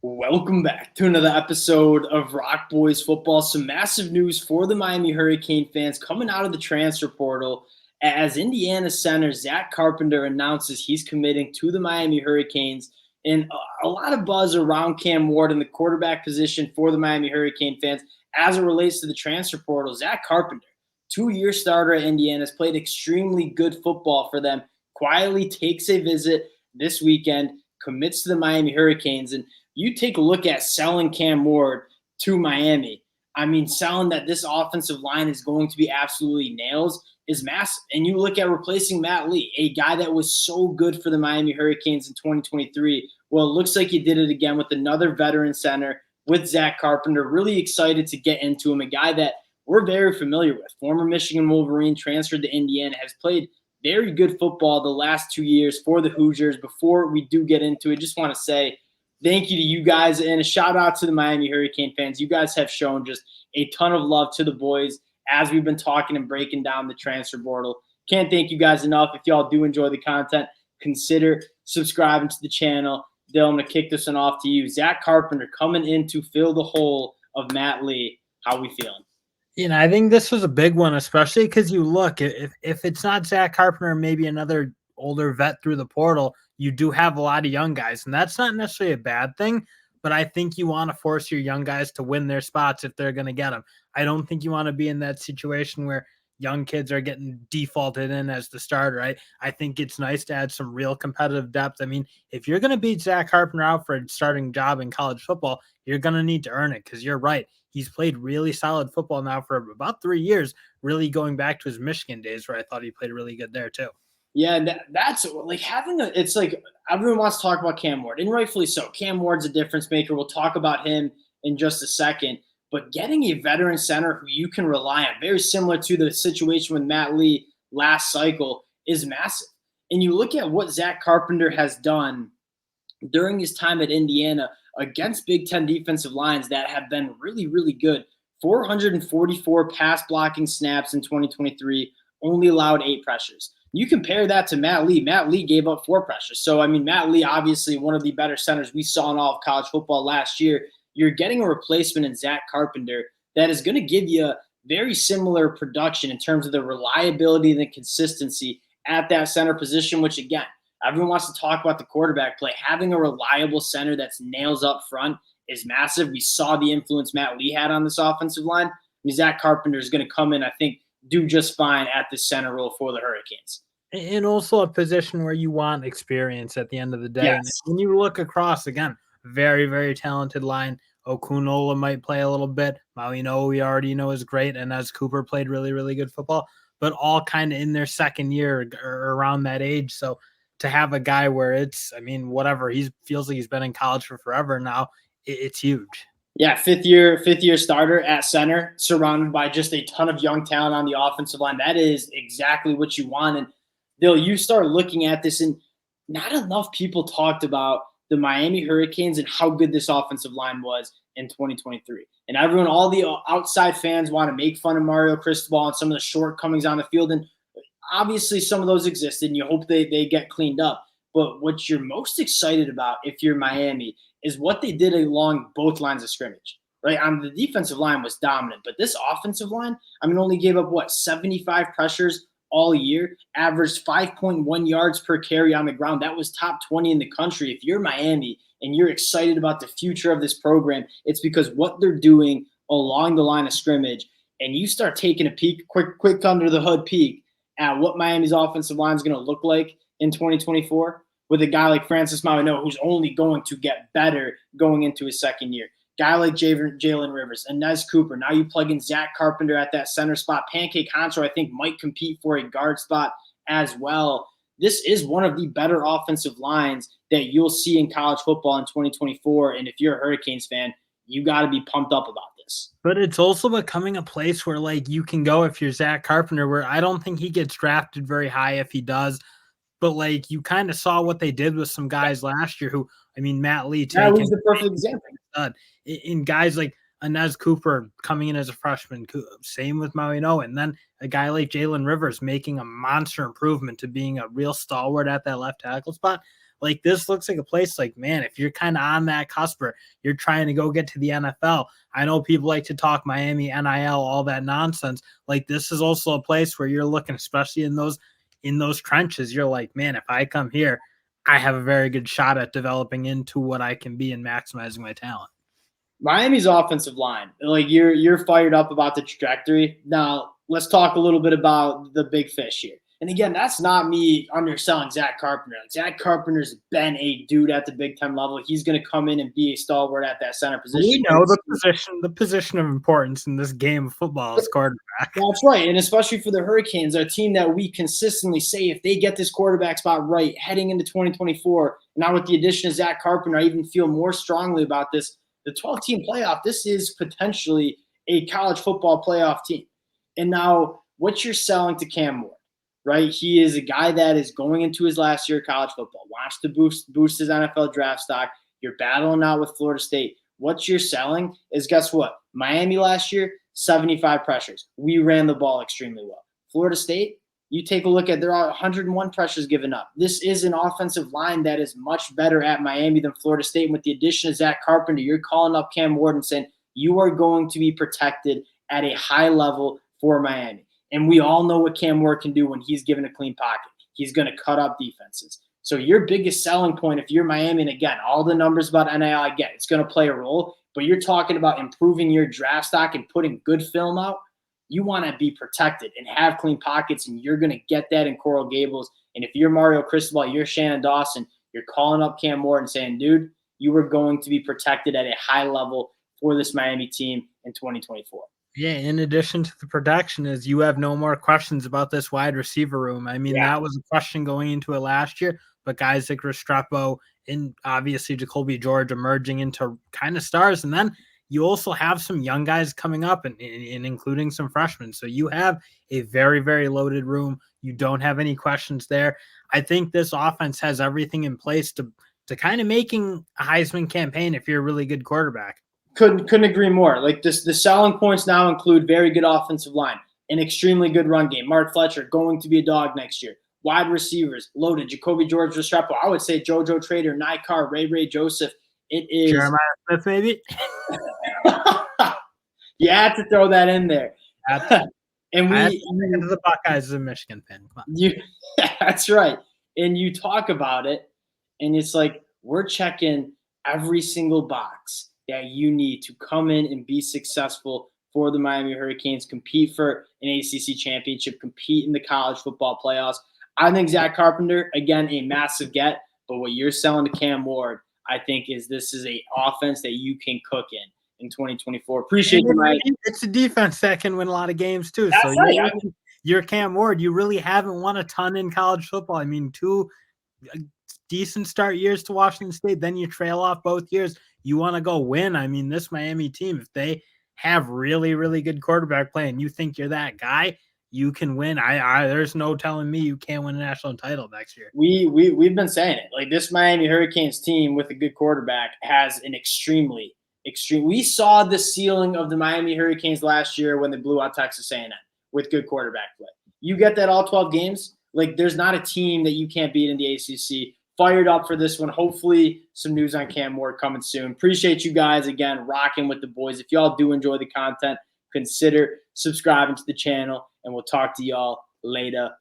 Welcome back to another episode of Rock Boys Football. Some massive news for the Miami Hurricane fans coming out of the transfer portal as Indiana Center Zach Carpenter announces he's committing to the Miami Hurricanes. And a lot of buzz around Cam Ward in the quarterback position for the Miami Hurricane fans as it relates to the transfer portal. Zach Carpenter, 2-year starter at Indiana, has played extremely good football for them, quietly takes a visit this weekend, commits to the Miami Hurricanes. And you take a look at selling Cam Ward to Miami. I mean, selling that this offensive line is going to be absolutely nails is massive. And you look at replacing Matt Lee, a guy that was so good for the Miami Hurricanes in 2023. Well, it looks like you did it again with another veteran center with Zach Carpenter. Really excited to get into him, a guy that we're very familiar with. Former Michigan Wolverine, transferred to Indiana, has played very good football the last 2 years for the Hoosiers. Before we do get into it, just want to say thank you to you guys and a shout out to the Miami Hurricane fans. You guys have shown just a ton of love to the boys as we've been talking and breaking down the transfer portal. Can't thank you guys enough. If y'all do enjoy the content, consider subscribing to the channel. Dylan, I'm going to kick this one off to you. Zach Carpenter coming in to fill the hole of Matt Lee. How we feeling? I think this was a big one, especially because you look, if it's not Zach Carpenter, maybe another older vet through the portal, you do have a lot of young guys, and that's not necessarily a bad thing, but I think you want to force your young guys to win their spots if they're going to get them. I don't think you want to be in that situation where young kids are getting defaulted in as the starter. I think it's nice to add some real competitive depth. I mean, if you're going to beat Zach Carpenter out for a starting job in college football, you're going to need to earn it because you're right. He's played really solid football now for about 3 years, really going back to his Michigan days where I thought he played really good there too. Yeah, that's like it's like everyone wants to talk about Cam Ward, and rightfully so. Cam Ward's a difference maker. We'll talk about him in just a second. But getting a veteran center who you can rely on, very similar to the situation with Matt Lee last cycle, is massive. And you look at what Zach Carpenter has done during his time at Indiana against Big Ten defensive lines that have been really, really good. 444 pass blocking snaps in 2023, only allowed 8 pressures. You compare that to Matt Lee. Matt Lee gave up 4 pressures. So, I mean, Matt Lee, obviously one of the better centers we saw in all of college football last year. You're getting a replacement in Zach Carpenter that is going to give you very similar production in terms of the reliability and the consistency at that center position, which, again, everyone wants to talk about the quarterback play. Having a reliable center that's nails up front is massive. We saw the influence Matt Lee had on this offensive line. I mean, Zach Carpenter is going to come in, I think, do just fine at the center role for the Hurricanes. And also a position where you want experience at the end of the day. Yes. And when you look across, again, very, very talented line. Okunola might play a little bit. Malino, we already know, is great. And as Cooper played really, really good football, but all kind of in their second year or around that age. So to have a guy where it's, I mean, whatever, he feels like he's been in college for forever now, it's huge. Yeah, fifth year starter at center, surrounded by just a ton of young talent on the offensive line. That is exactly what you want. And Bill, you start looking at this, and not enough people talked about the Miami Hurricanes and how good this offensive line was in 2023. And everyone, all the outside fans want to make fun of Mario Cristobal and some of the shortcomings on the field. And obviously some of those existed, and you hope they get cleaned up. But what you're most excited about if you're Miami is what they did along both lines of scrimmage. Right? The defensive line was dominant, but this offensive line, only gave up, 75 pressures all year, averaged 5.1 yards per carry on the ground. That was top 20 in the country. If you're Miami and you're excited about the future of this program, it's because what they're doing along the line of scrimmage, and you start taking a peek, quick under the hood peek at what Miami's offensive line is going to look like in 2024 with a guy like Francis Malino, who's only going to get better going into his second year. Guy like Jalen Rivers, Inez Cooper. Now you plug in Zach Carpenter at that center spot. Pancake Honcho, I think, might compete for a guard spot as well. This is one of the better offensive lines that you'll see in college football in 2024. And if you're a Hurricanes fan, you got to be pumped up about this. But it's also becoming a place where, you can go if you're Zach Carpenter, where I don't think he gets drafted very high if he does. But, you kind of saw what they did with some guys last year who, Matt Lee. That was the perfect example. In guys like Inez Cooper coming in as a freshman, same with Malino, and then a guy like Jalen Rivers making a monster improvement to being a real stalwart at that left tackle spot. Like, this looks like a place like, man, if you're kind of on that cusp, or you're trying to go get to the NFL. I know people like to talk Miami, NIL, all that nonsense. Like, this is also a place where you're looking, especially in those trenches. You're like, man, if I come here, I have a very good shot at developing into what I can be and maximizing my talent. Miami's offensive line, like you're fired up about the trajectory. Now let's talk a little bit about the big fish here. And again, that's not me underselling Zach Carpenter. Like, Zach Carpenter's been a dude at the Big Ten level. He's going to come in and be a stalwart at that center position. We know the position of importance in this game of football is quarterback. That's right, and especially for the Hurricanes, a team that we consistently say if they get this quarterback spot right heading into 2024, now with the addition of Zach Carpenter, I even feel more strongly about this. The 12-team playoff, this is potentially a college football playoff team. And now what you're selling to Cam Ward, right? He is a guy that is going into his last year of college football, wants to boost his NFL draft stock. You're battling out with Florida State. What you're selling is, guess what? Miami last year, 75 pressures. We ran the ball extremely well. Florida State, you take a look at, there are 101 pressures given up. This is an offensive line that is much better at Miami than Florida State. And with the addition of Zach Carpenter, you're calling up Cam Ward and saying you are going to be protected at a high level for Miami. And we all know what Cam Ward can do when he's given a clean pocket. He's going to cut up defenses. So your biggest selling point, if you're Miami, and again, all the numbers about NIL, I get it's going to play a role, but you're talking about improving your draft stock and putting good film out. You want to be protected and have clean pockets, and you're going to get that in Coral Gables. And if you're Mario Cristobal, you're Shannon Dawson, you're calling up Cam Ward and saying, dude, you are going to be protected at a high level for this Miami team in 2024. Yeah, in addition to the protection, is you have no more questions about this wide receiver room. I mean, that was a question going into it last year, but guys like Restrepo and obviously Jacoby George emerging into kind of stars. And then you also have some young guys coming up and including some freshmen. So you have a very, very loaded room. You don't have any questions there. I think this offense has everything in place to kind of making a Heisman campaign if you're a really good quarterback. Couldn't agree more. Like this, the selling points now include very good offensive line, an extremely good run game. Mark Fletcher going to be a dog next year. Wide receivers loaded. Jacoby George, Restrepo. I would say JoJo Trader, Nikar, Ray Joseph. It is Jeremiah Smith, maybe. You had to throw that in there. And into the Buckeyes is a Michigan fan. Come on. That's right. And you talk about it, and it's like we're checking every single box that you need to come in and be successful for the Miami Hurricanes, compete for an ACC championship, compete in the college football playoffs. I think Zach Carpenter, again, a massive get, but what you're selling to Cam Ward, I think this is a offense that you can cook in 2024. Appreciate you, Mike. It's a defense that can win a lot of games too. That's so right. You're Cam Ward. You really haven't won a ton in college football. I mean, 2 decent start years to Washington State, then you trail off both years. You want to go win. I mean, this Miami team, if they have really, really good quarterback play and you think you're that guy, you can win. There's no telling me you can't win a national title next year. We've been saying it. Like, this Miami Hurricanes team with a good quarterback has an extreme. We saw the ceiling of the Miami Hurricanes last year when they blew out Texas A&M with good quarterback play. You get that all 12 games. Like, there's not a team that you can't beat in the ACC. Fired up for this one. Hopefully some news on Cam Ward coming soon. Appreciate you guys, again, rocking with the boys. If y'all do enjoy the content, consider subscribing to the channel, and we'll talk to y'all later.